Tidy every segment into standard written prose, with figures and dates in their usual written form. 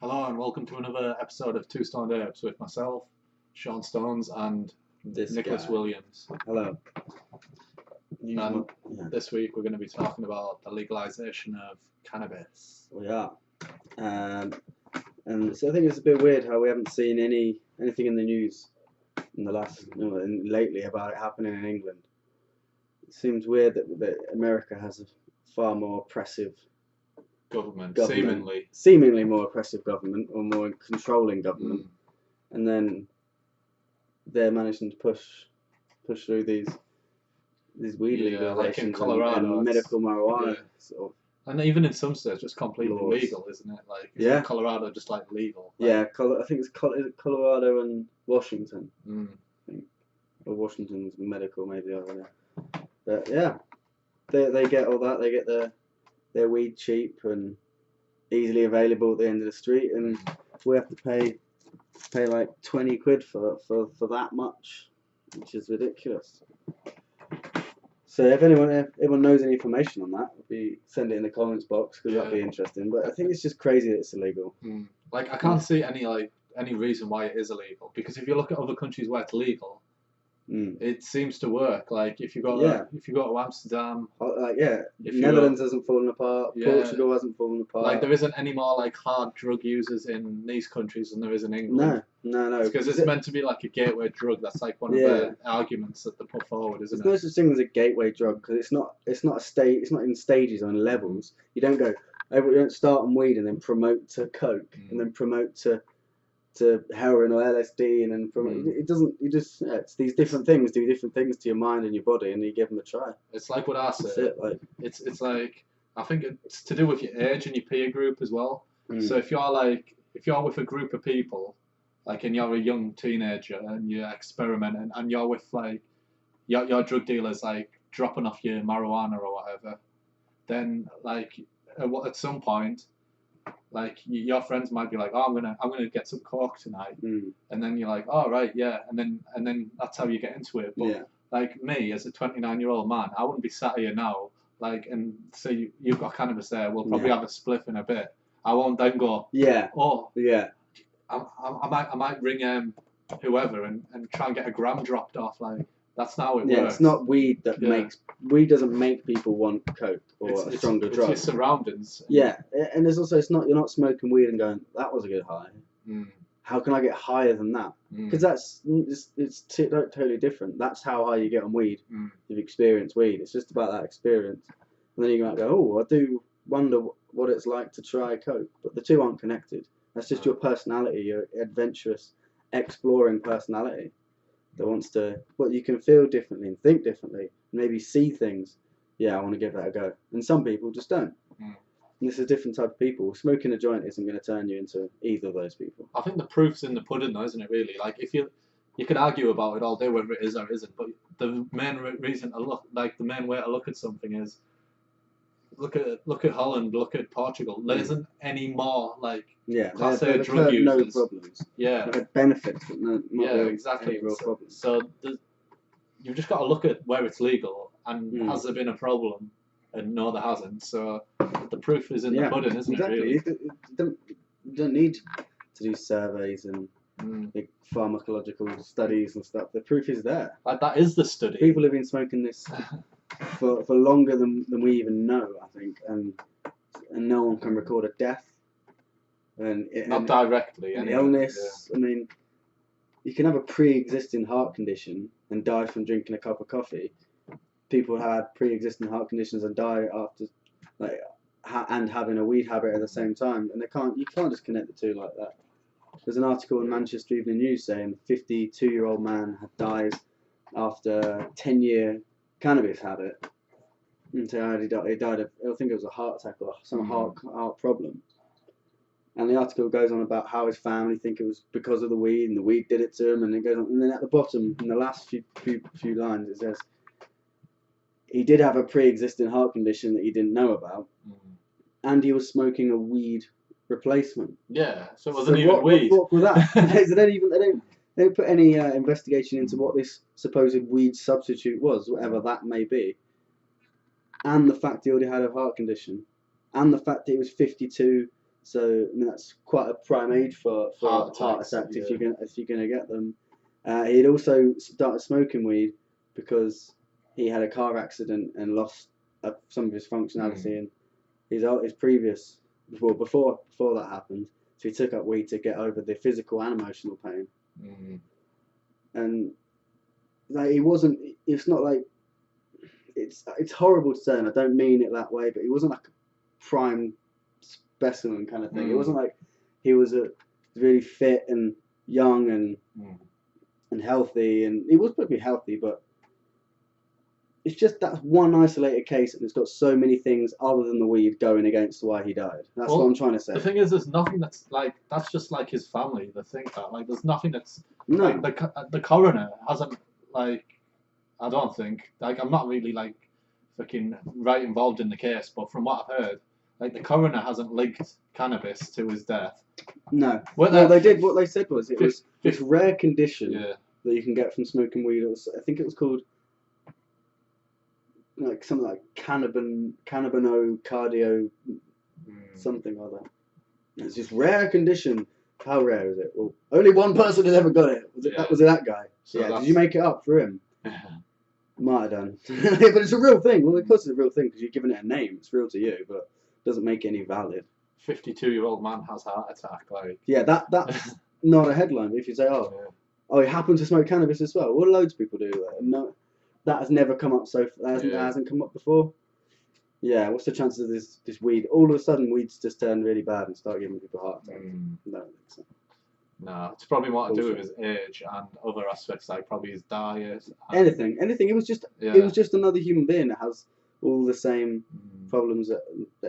Hello and welcome to another episode of Two Stoned Apes with myself, Sean Stones, and This Nicholas guy. Williams. Hello. And Yeah, this week we're going to be talking about the legalisation of cannabis. we are. And so I think it's a bit weird how we haven't seen anything in the news in the lately about it happening in England. It seems weird that America has a far more oppressive Government, government, seemingly. seemingly more oppressive government or more controlling government, and then they're managing to push through these weed legalizations like in Colorado, and medical marijuana yeah. sort of. And even in some states, just completely Laws. legal, isn't it? Like, isn't Colorado just like legal? Like, Yeah, I think it's Colorado and Washington. Mm. I think. Or Washington's medical, maybe, I don't know. But yeah, they get all that. They get their weed cheap and easily available at the end of the street, and we have to pay like 20 quid for that much, which is ridiculous. So if anyone knows any information on that, send it in the comments box because that'd be interesting. But I think it's just crazy that it's illegal. Like I can't see any reason why it is illegal, because if you look at other countries where it's legal, it seems to work. Like if you go to Amsterdam, Netherlands hasn't fallen apart. Portugal hasn't fallen apart. Like there isn't any more like hard drug users in these countries than there is in England. No. Because it's meant to be like a gateway drug. That's like one of the arguments that they put forward, isn't it? There's no such thing as a gateway drug because it's not in stages or in levels. You don't start on weed and then promote to coke and then promote to heroin or LSD and then promote. It doesn't. It's these different things do different things to your mind and your body, and you give them a try. It's like what I said. It's like I think it's to do with your age and your peer group as well. So if you're with a group of people, like and you're a young teenager and you're experimenting and you're with like your drug dealers like dropping off your marijuana or whatever, then like at some point, like your friends might be like, oh, I'm gonna get some coke tonight, and then you're like, oh right, yeah, and then that's how you get into it. But like me as a 29-year-old man, I wouldn't be sat here now like and say you've got cannabis there, we'll probably have a spliff in a bit. I won't then go, I might ring whoever and try and get a gram dropped off. Like that's not how it works. It's not weed that makes weed doesn't make people want coke or a stronger drug. It's your surroundings. And there's also you're not smoking weed and going that was a good high. How can I get higher than that? Because it's totally different. That's how high you get on weed. You've experienced weed. It's just about that experience. And then you might go, oh, I do wonder what it's like to try coke. But the two aren't connected. That's just your personality, your adventurous, exploring personality that wants to. Well, you can feel differently and think differently, maybe see things. Yeah, I want to give that a go. And some people just don't. And this is a different type of people. Smoking a joint isn't going to turn you into either of those people. I think the proof's in the pudding, though, isn't it? Really, like if you could argue about it all day whether it is or isn't, but the main reason the main way to look at something is look at Holland, look at Portugal. There isn't any more like class A drug users. No problems. They've had benefits, but not exactly. Any real problems. So you've just got to look at where it's legal and has there been a problem, and no, there hasn't. So the proof is in the pudding, isn't it? Really? You don't need to do surveys and big pharmacological studies and stuff. The proof is there. Like that is the study. People have been smoking this for longer than we even know, I think, and no one can record a death. Not directly. An illness. Yeah. I mean, you can have a pre-existing heart condition and die from drinking a cup of coffee. People had pre-existing heart conditions and die after, and having a weed habit at the same time, and you can't just connect the two like that. There's an article in Manchester Evening News saying a 52-year-old man dies after a 10-year cannabis habit. And so he died of, I think it was a heart attack or some heart problem. And the article goes on about how his family think it was because of the weed, and the weed did it to him. And it goes on, and then at the bottom, in the last few lines, it says he did have a pre-existing heart condition that he didn't know about, and he was smoking a weed replacement. Yeah, so it wasn't even weed. What was that? They don't put any investigation into what this supposed weed substitute was, whatever that may be, and the fact he already had a heart condition, and the fact that he was 52 So I mean, that's quite a prime age for Heart heart attacks, attacks yeah. if you're gonna get them. He'd also started smoking weed because he had a car accident and lost some of his functionality in his previous before that happened. So he took up weed to get over the physical and emotional pain. And like he wasn't. It's not like it's horrible to say, and I don't mean it that way. But he wasn't like a prime specimen kind of thing. It wasn't like he was a really fit and young and healthy, and he was probably healthy, but it's just that one isolated case, and it's got so many things other than the weed going against why he died. That's what I'm trying to say. The thing is, there's nothing that's like that's just like his family. They think that like there's nothing that's like the coroner hasn't like I don't think like I'm not really like fucking right involved in the case, but from what I've heard, like the coroner hasn't linked cannabis to his death. No. Well, they did. What they said was it was this rare condition that you can get from smoking weed. I think it was called like something like cannabinocardio something like that. It's this rare condition. How rare is it? Well, only one person has ever got it. Was it that guy? So did you make it up for him? Might have done. But it's a real thing. Well, of course it's a real thing because you're giving it a name. It's real to you, but it doesn't make it any valid. 52-year-old man has heart attack. Like that's not a headline. If you say, he happened to smoke cannabis as well. Well, loads of people do that. No, that has never come up that hasn't come up before. Yeah, what's the chances of this weed? All of a sudden, weeds just turn really bad and start giving people heart attacks. No, it's probably more to do with his age and other aspects, like probably his diet. Anything. It was just another human being that has all the same problems that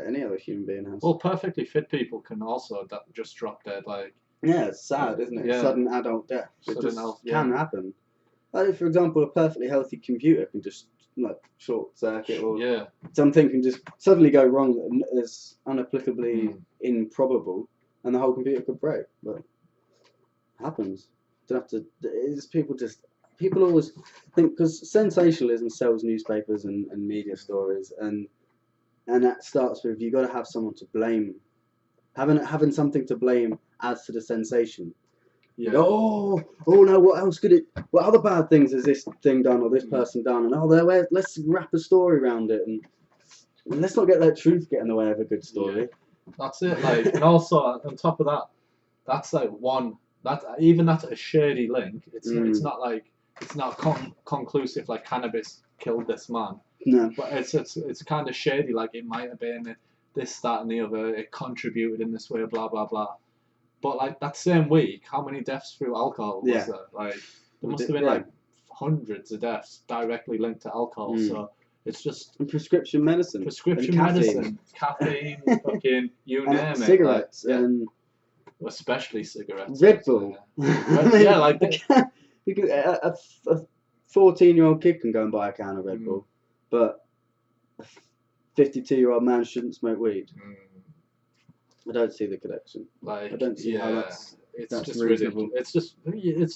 any other human being has. Well, perfectly fit people can also just drop dead. Like it's sad, isn't it? Yeah. Sudden adult death. It can happen. Like, for example, a perfectly healthy computer can just like short circuit or something can just suddenly go wrong that is unapplicably improbable, and the whole computer could break. But it happens. Don't have to. People always think because sensationalism sells newspapers and media stories, and that starts with you got to have someone to blame, having something to blame adds to the sensation. Yeah. No, what other bad things has this thing done or this person done? And let's wrap a story around it, and let's not let truth get in the way of a good story. Yeah. That's it. Like, and also on top of that, that's like that's a shady link. It's not like it's not conclusive like cannabis killed this man. No. But it's kind of shady. Like it might have been this, that, and the other. It contributed in this way. Blah blah blah. But like that same week, how many deaths through alcohol was there? Like there must have been like hundreds of deaths directly linked to alcohol. So it's just prescription medicine, caffeine, fucking you name it. Cigarettes and especially cigarettes. Red Bull. A 14-year-old kid can go and buy a can of Red Bull, but a 52-year-old man shouldn't smoke weed. I don't see the connection. Like, I don't see how that's just reasonable. It's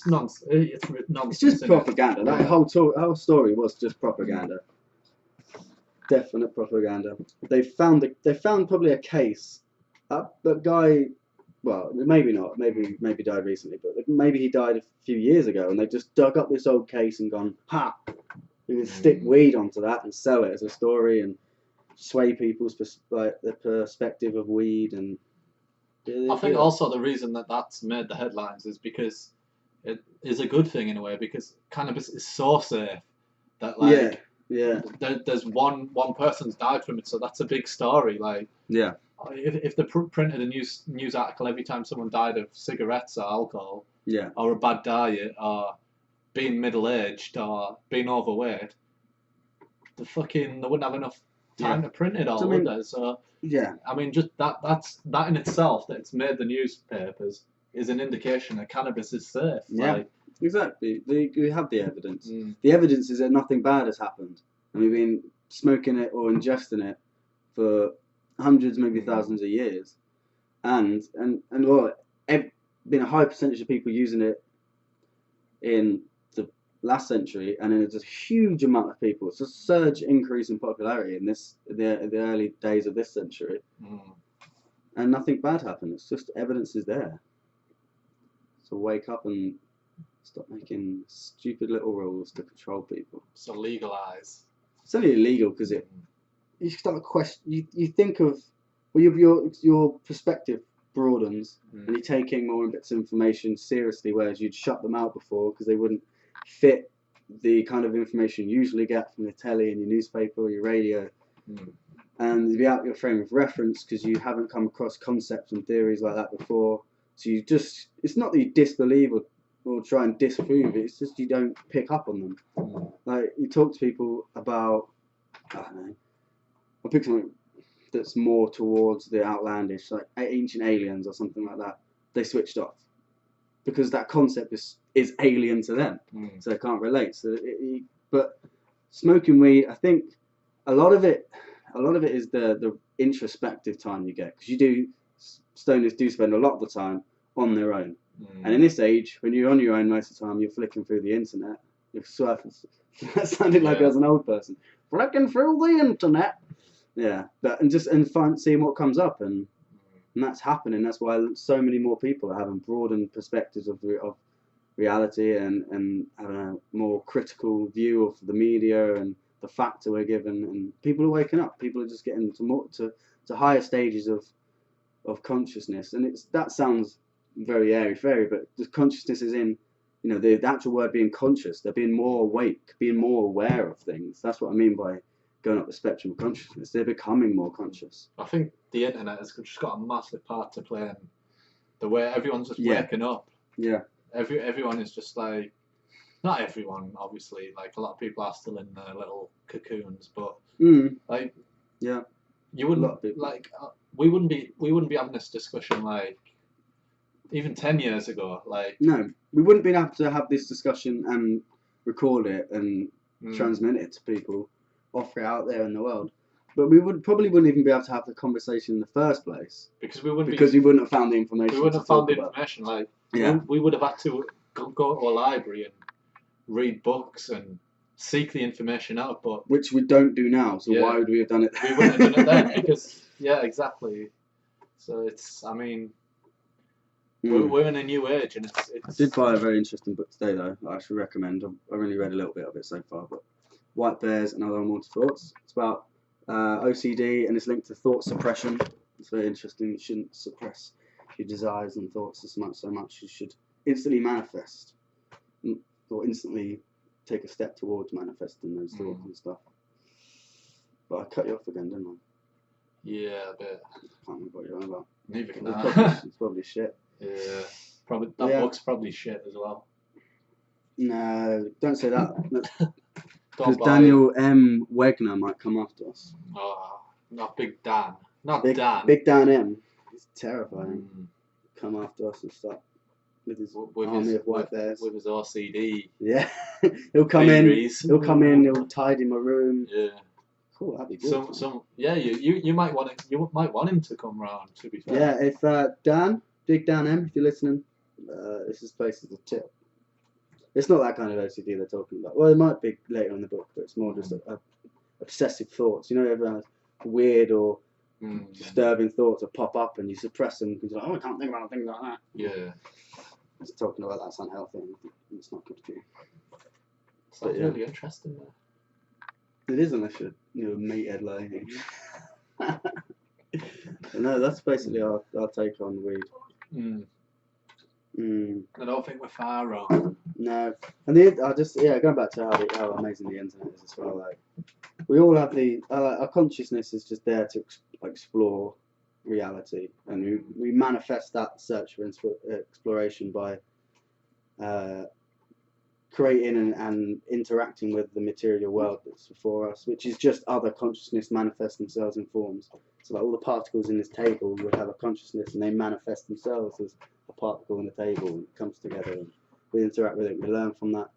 nonsense. It's nonsense. It's just propaganda. That whole story was just propaganda. Definite propaganda. They found probably a case. That guy, well, maybe not. Maybe died recently, but maybe he died a few years ago, and they just dug up this old case and gone, you can stick weed onto that and sell it as a story and sway people's the perspective of weed. And I think also the reason that's made the headlines is because it is a good thing in a way, because cannabis is so safe that there's one person's died from it, so that's a big story. Like if they printed a news article every time someone died of cigarettes or alcohol or a bad diet or being middle-aged or being overweight, they wouldn't have enough time to print it all, would they? So I mean, just that in itself, that it's made the newspapers, is an indication that cannabis is safe. Exactly. We have the evidence. The evidence is that nothing bad has happened, and we've been smoking it or ingesting it for hundreds, maybe thousands of years, and been a high percentage of people using it in the last century, and then there's a huge amount of people. It's a surge increase in popularity in the early days of this century. and nothing bad happened. It's just evidence is there. So wake up and stop making stupid little rules to control people. So legalise. It's only illegal because you start question. You think of your perspective broadens and you're taking more bits of information seriously, whereas you'd shut them out before because they wouldn't fit the kind of information you usually get from your telly and your newspaper or your radio. And you'd be out of your frame of reference because you haven't come across concepts and theories like that before. So it's not that you disbelieve or try and disprove it, it's just you don't pick up on them. Like, you talk to people about, I don't know, I'll pick something that's more towards the outlandish, like ancient aliens or something like that. They switched off because that concept is alien to them, so they can't relate. But smoking weed, I think a lot of it is the introspective time you get, because stoners do spend a lot of the time on their own. And in this age, when you're on your own most of the time, you're flicking through the internet. You're surfing. That sounded like I was an old person. Flicking through the internet. Yeah, seeing what comes up, and that's happening. That's why so many more people are having broadened perspectives of reality and having a more critical view of the media and the facts we're given. And people are waking up. People are just getting to higher stages of consciousness. And that sounds very airy-fairy, but the consciousness is in, the actual word being conscious. They're being more awake, being more aware of things. That's what I mean by going up the spectrum of consciousness. They're becoming more conscious. I think the internet has just got a massive part to play in the way everyone's just waking up. Yeah. Everyone is just like, not everyone, obviously. Like, a lot of people are still in their little cocoons, but like, yeah, you wouldn't like we wouldn't be having this discussion like even 10 years ago. Like, no, we wouldn't be able to have this discussion and record it and transmit it to people, offer it out there in the world. But we probably wouldn't even be able to have the conversation in the first place because we wouldn't have found the information. We wouldn't have found the information. Like, we would have had to go to a library and read books and seek the information out, but which we don't do now. So why would we have done it? We wouldn't have done it then because exactly. So I mean, we're in a new age, and it's. I did buy a very interesting book today, though. I should recommend. I've only read a little bit of it so far, but White Bears and Other Unwanted Thoughts. It's about OCD, and it's linked to thought suppression. It's very interesting. You shouldn't suppress your desires and thoughts so much. You should instantly manifest, or instantly take a step towards manifesting those thoughts and stuff. But I cut you off again, didn't I? Yeah, a bit. I can't remember what you're on about. Neither can I. It's probably shit. Yeah, probably that book's probably shit as well. No, don't say that. Because Daniel M. Wegner might come after us. Oh, not Big Dan. Dan. Big Dan M. He's terrifying. Come after us and stuff. With his army of white bears. With his OCD. Yeah. He'll come in. He'll tidy my room. Yeah. Cool, that'd be good. You might want him to come round, to be fair. Yeah, if Big Dan M, if you're listening, this place is a tip. It's not that kind of OCD they're talking about. Well, it might be later in the book, but it's more just obsessive thoughts. Everyone has weird or disturbing thoughts that pop up and you suppress them because you're like, I can't think about things like that. Yeah. It's talking about that's unhealthy and it's not good for you. Sounds really interesting though. It is, unless you're a meathead like No, that's basically our take on weed. I don't think we're far wrong. No, and going back to how amazing the internet is as well. Like, we all have our consciousness is just there to explore reality, and we manifest that search for exploration by creating and interacting with the material world that's before us, which is just other consciousness manifest themselves in forms. So like all the particles in this table would have a consciousness and they manifest themselves as a particle in the table, and it comes together and we interact with it, we learn from that.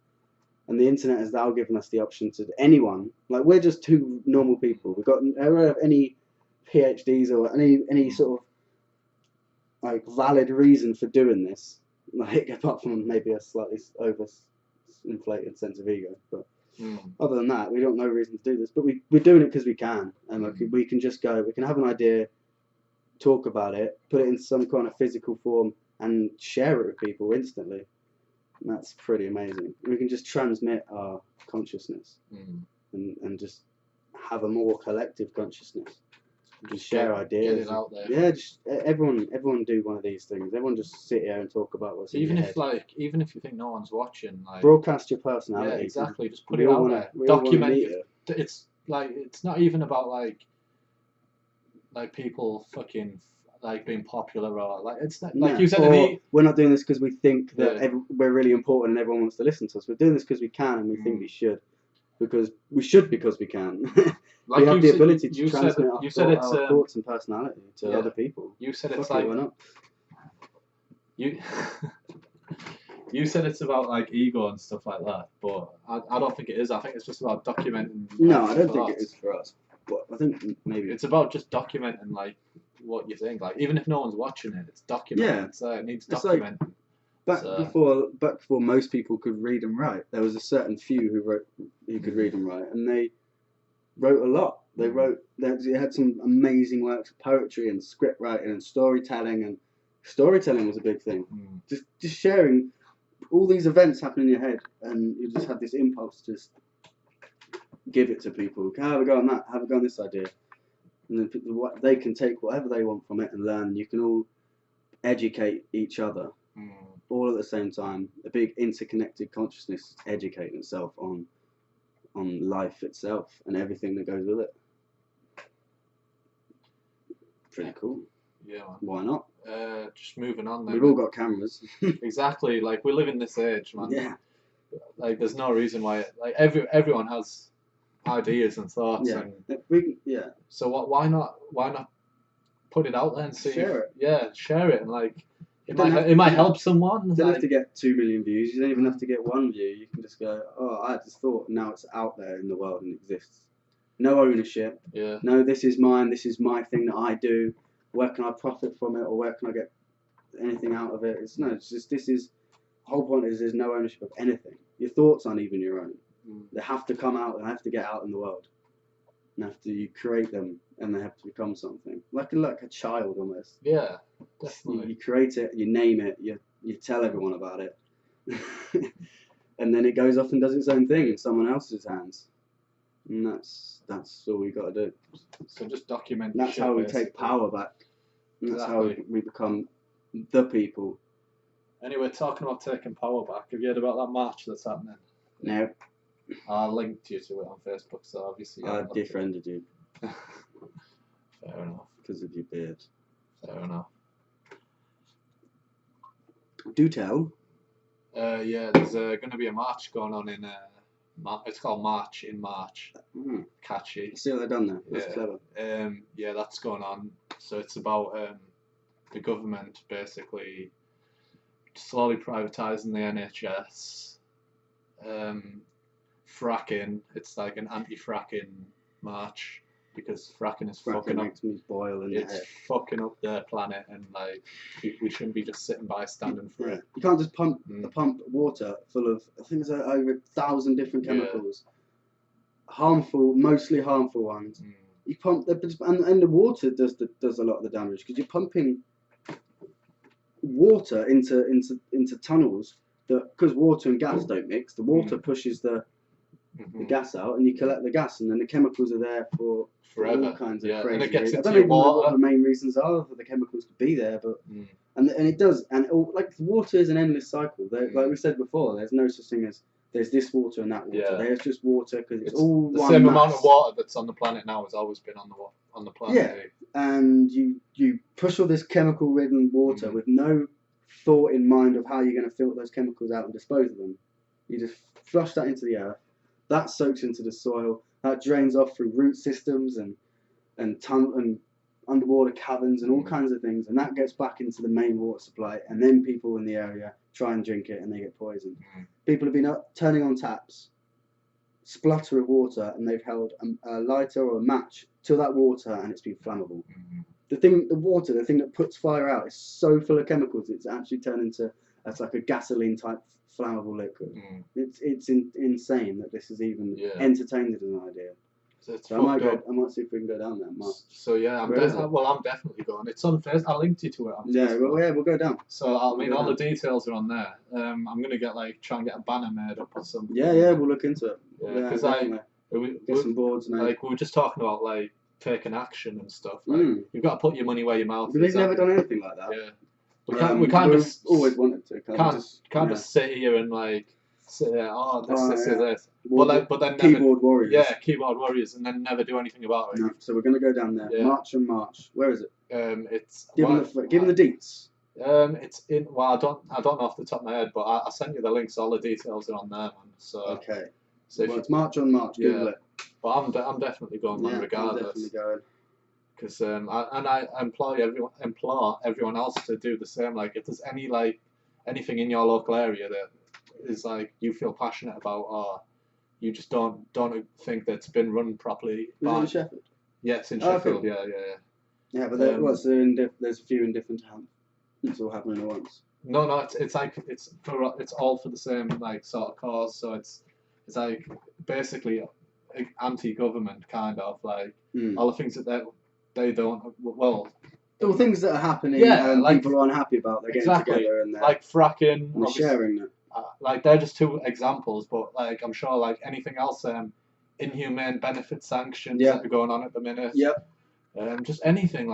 And the internet has now given us the option to anyone, like we're just two normal people, we don't have any PhDs or any sort of like valid reason for doing this, like apart from maybe a slightly overinflated sense of ego, but other than that, we don't know reason to do this. But we're doing it because we can, and we can just go. We can have an idea, talk about it, put it in some kind of physical form, and share it with people instantly. And that's pretty amazing. We can just transmit our consciousness and just have a more collective consciousness. Just share ideas. Get it out there. Yeah, just everyone do one of these things. Everyone just sit here and talk about what's in your head. Even if you think no one's watching, like broadcast your personality. Yeah, exactly. Just put it out there. Document it. It's like it's not even about like people fucking like being popular or like it's not, like you said. We're not doing this because we think that we're really important and everyone wants to listen to us. We're doing this because we can and we think we should. Because we can. Like we have the ability to transmit our thoughts and personality to other people. You said it's like why not? You said it's about like ego and stuff like that, but I don't think it is. I think it's just about documenting. No, I don't think it is for us. But I think maybe it's about just documenting like what you think. Like even if no one's watching it, it's documented. Yeah, it needs documenting. Back before most people could read and write, there was a certain few who could read and write, and they wrote a lot. They had some amazing works of poetry and script writing and storytelling was a big thing. Just sharing all these events happen in your head, and you just have this impulse to just give it to people. Have a go on that. Have a go on this idea, and then they can take whatever they want from it and learn. You can all educate each other. All at the same time, a big interconnected consciousness educating itself on life itself and everything that goes with it. Pretty cool. Yeah, man. Why not? Just moving on then. We've all got cameras. Exactly. Like we live in this age, man. Yeah. Like there's no reason why. Like everyone has ideas and thoughts. Yeah. And so why not put it out there and see? Share it. Yeah, share it and like. It might help someone. You don't have to get 2 million views. You don't even have to get 1 view. You can just go, oh, I had this thought. Now it's out there in the world and exists. No ownership. Yeah. No, this is mine. This is my thing that I do. Where can I profit from it, or where can I get anything out of it? It's just the whole point is there's no ownership of anything. Your thoughts aren't even your own. They have to come out and have to get out in the world. And you create them, and they have to become something like a child almost. Yeah, definitely. You create it, you name it, you tell everyone about it, and then it goes off and does its own thing in someone else's hands, and that's all we got to do. So just document. That's how we take power back. That's how we become the people. Anyway, talking about taking power back, have you heard about that march that's happening? No. I linked you to it on Facebook, so obviously. I defriended you. Fair enough. Because of your beard. Fair enough. Do tell. Yeah, there's going to be a march going on in. It's called March in March. Catchy. See what they've done there. That's clever. Yeah, that's going on. So it's about the government basically slowly privatising the NHS. Fracking. It's like an anti-fracking march because fracking is fucking up. Makes me boil in it's fucking up the planet, and like we shouldn't be just sitting by standing for it. You can't just pump water full of I think there's over 1,000 different chemicals, mostly harmful ones. You pump and the water does a lot of the damage because you're pumping water into tunnels that because water and gas don't mix. The water pushes the gas out, and you collect the gas, and then the chemicals are there for forever. All kinds of crazy. And it gets I into don't your even know water. what the main reasons are for the chemicals to be there, but and it does. And like water is an endless cycle. Like we said before, there's no such thing as there's this water and that water. Yeah. There's just water because it's all the one same mass. amount of water that's on the planet now has always been on the planet. Yeah, and you push all this chemical-ridden water with no thought in mind of how you're going to filter those chemicals out and dispose of them. You just flush that into the earth. That soaks into the soil. That drains off through root systems and underwater caverns and all kinds of things. And that gets back into the main water supply. And then people in the area try and drink it and they get poisoned. People have been turning on taps, splutter of water, and they've held a lighter or a match to that water, and it's been flammable. The thing that puts fire out is so full of chemicals, it's actually turned into like a gasoline type flammable liquid. It's insane that this is even entertained as an idea. It's So I might fucked go. up. I might see if we can go down there. So yeah, Where is it? well, I'm definitely going. It's on Facebook. I linked you to it on Yeah, Facebook. we'll go down. So I mean, We'll all go the details are on there. I'm gonna try and get a banner made up or something. Yeah, we'll look into it. Yeah, because get some boards made. like we were just talking about like taking action and stuff. Like you've got to put your money where your mouth is. We've never done anything like that. Yeah, we can't just always wanted to. Can't just sit here and like say, oh, this. But then keyboard warriors. Yeah, keyboard warriors, and then never do anything about it. No, so we're gonna go down there. Yeah. March and March. Where is it? It's give them the deets. It's in. Well, I don't know off the top of my head, but I sent you the links. All the details are on there, man. So okay. So it's March on March. Google it. But I'm definitely going, man, regardless. I'm definitely going. Because I implore everyone else to do the same. Like, if there's anything in your local area that is like you feel passionate about, or you just don't think that it's been run properly. Is it in Sheffield? Yeah, it's in Sheffield. Okay. Yeah. Yeah, but there's a few in different towns. It's all happening at once. No, it's all for the same like sort of cause. So it's like basically anti-government kind of like all the things that they don't well. The things that are happening, like, people are unhappy about. They're getting together and they're like fracking, and sharing it. Like they're just two examples, but like I'm sure like anything else, inhumane benefit sanctions that are going on at the minute. Yep. Just anything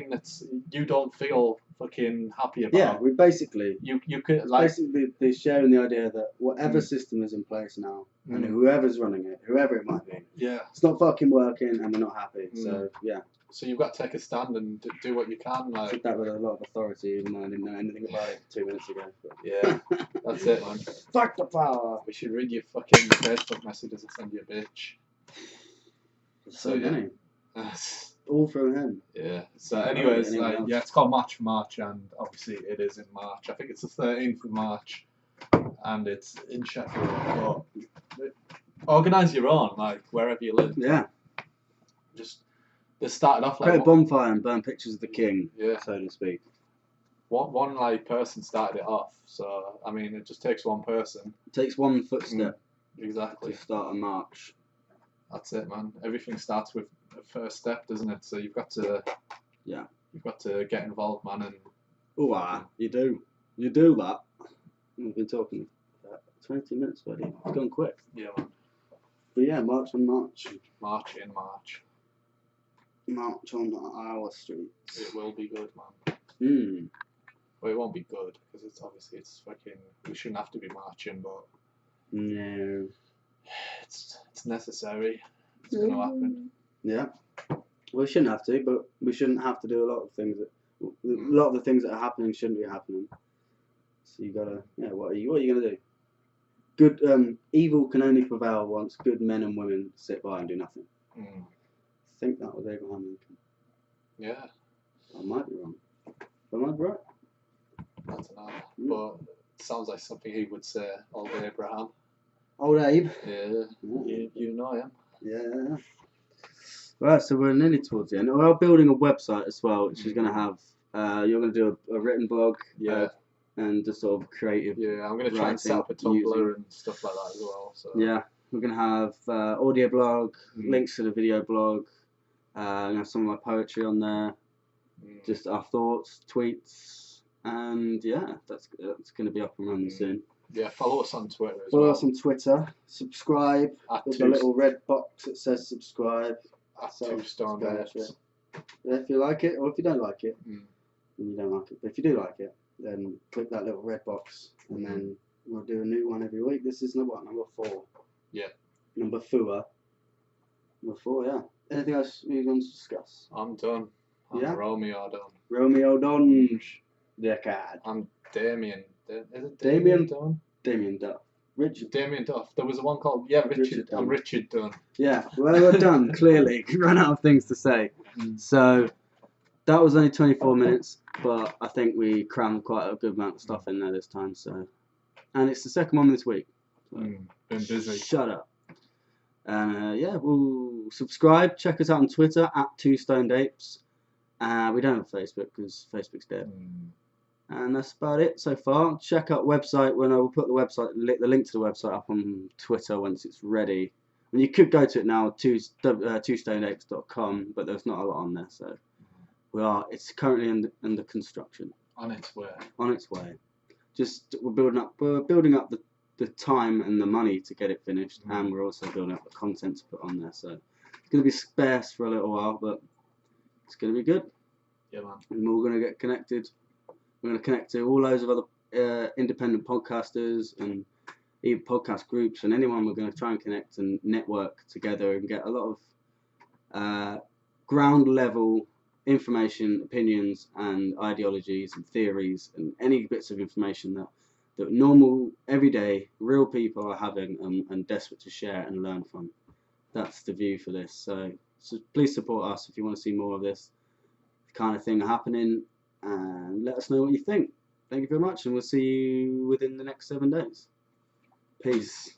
that's you don't feel fucking happy about. Yeah, we basically you could like basically they're sharing the idea that whatever system is in place now and whoever's running it, whoever it might be, it's not fucking working and we're not happy. So yeah. So you've got to take a stand and do what you can. Like, I said that with a lot of authority, even though I didn't know anything about it 2 minutes ago. But. Yeah, that's it, man. Fuck the power. We should read your fucking Facebook messages and send you a bitch. So many. All through him. Yeah. So anyways, it's called March for March, and obviously it is in March. I think it's the 13th of March, and it's in Sheffield. But organise your own, like wherever you live. Yeah. They started off like create a bonfire and burn pictures of the king, so to speak. One like person started it off, so I mean it just takes one person. It takes one footstep. Exactly. To start a march. That's it, man. Everything starts with a first step, doesn't it? So you've got to get involved, man. And you do that. We've been talking about 20 minutes already. It's gone quick. Yeah, man. But yeah, March on March. March in March. March on our streets. It will be good, man. Well, it won't be good because it's fucking. We shouldn't have to be marching, but no, it's necessary. It's gonna happen. Yeah, we shouldn't have to, but we shouldn't have to do a lot of things. A lot of the things that are happening shouldn't be happening. So you gotta, what are you gonna do? Good, evil can only prevail once good men and women sit by and do nothing. I think that was Abraham Lincoln. Yeah. I might be wrong. I might be right. I don't know. But it sounds like something he would say, old Abraham. Old Abe? Yeah. You know him. Yeah. Right, so we're nearly towards the end. We're building a website as well, which is going to have, you're going to do a written blog. Yeah. And just sort of creative. Yeah, I'm going to try and set up a Tumblr and stuff like that as well. So. Yeah. We're going to have audio blog, links to the video blog, some of my poetry on there, just our thoughts, tweets, and that's going to be up and running soon. Yeah, follow us on Twitter as well. Follow us on Twitter, subscribe, with the little red box that says subscribe. At 2 Stone Apes. Yeah, if you like it, or if you don't like it, then you don't like it. But if you do like it, then click that little red box, and then we'll do a new one every week. This is number 4. Yeah. Number 4. Number 4, yeah. Anything else you want to discuss? I'm done. I'm Romeo done. Romeo done. The card. I'm Damien. Is it Damien Dunn? Damien Duff. Richard. Damien Duff. There was one called Richard. I'm Richard Dunn. Yeah. Well, we're done. Clearly, we ran out of things to say. So that was only 24 minutes, but I think we crammed quite a good amount of stuff in there this time. So, and it's the second one this week. So been busy. Shut up. We'll subscribe. Check us out on Twitter at 2 Stoned Apes. We don't have Facebook because Facebook's dead. And that's about it so far. Check out website when I will put the link to the website up on Twitter once it's ready. And you could go to it now, twostonedapes.com, but there's not a lot on there, so it's currently under construction. On its way. On its way. Just we're building up the time and the money to get it finished, and we're also building up the content to put on there. So it's going to be sparse for a little while, but it's going to be good. Yeah, man. And we're going to get connected. We're going to connect to all loads of other independent podcasters and even podcast groups, and anyone. We're going to try and connect and network together and get a lot of ground level information, opinions, and ideologies and theories, and any bits of information that normal, everyday, real people are having and desperate to share and learn from. That's the view for this. So please support us if you want to see more of this kind of thing happening, and let us know what you think. Thank you very much, and we'll see you within the next 7 days. Peace.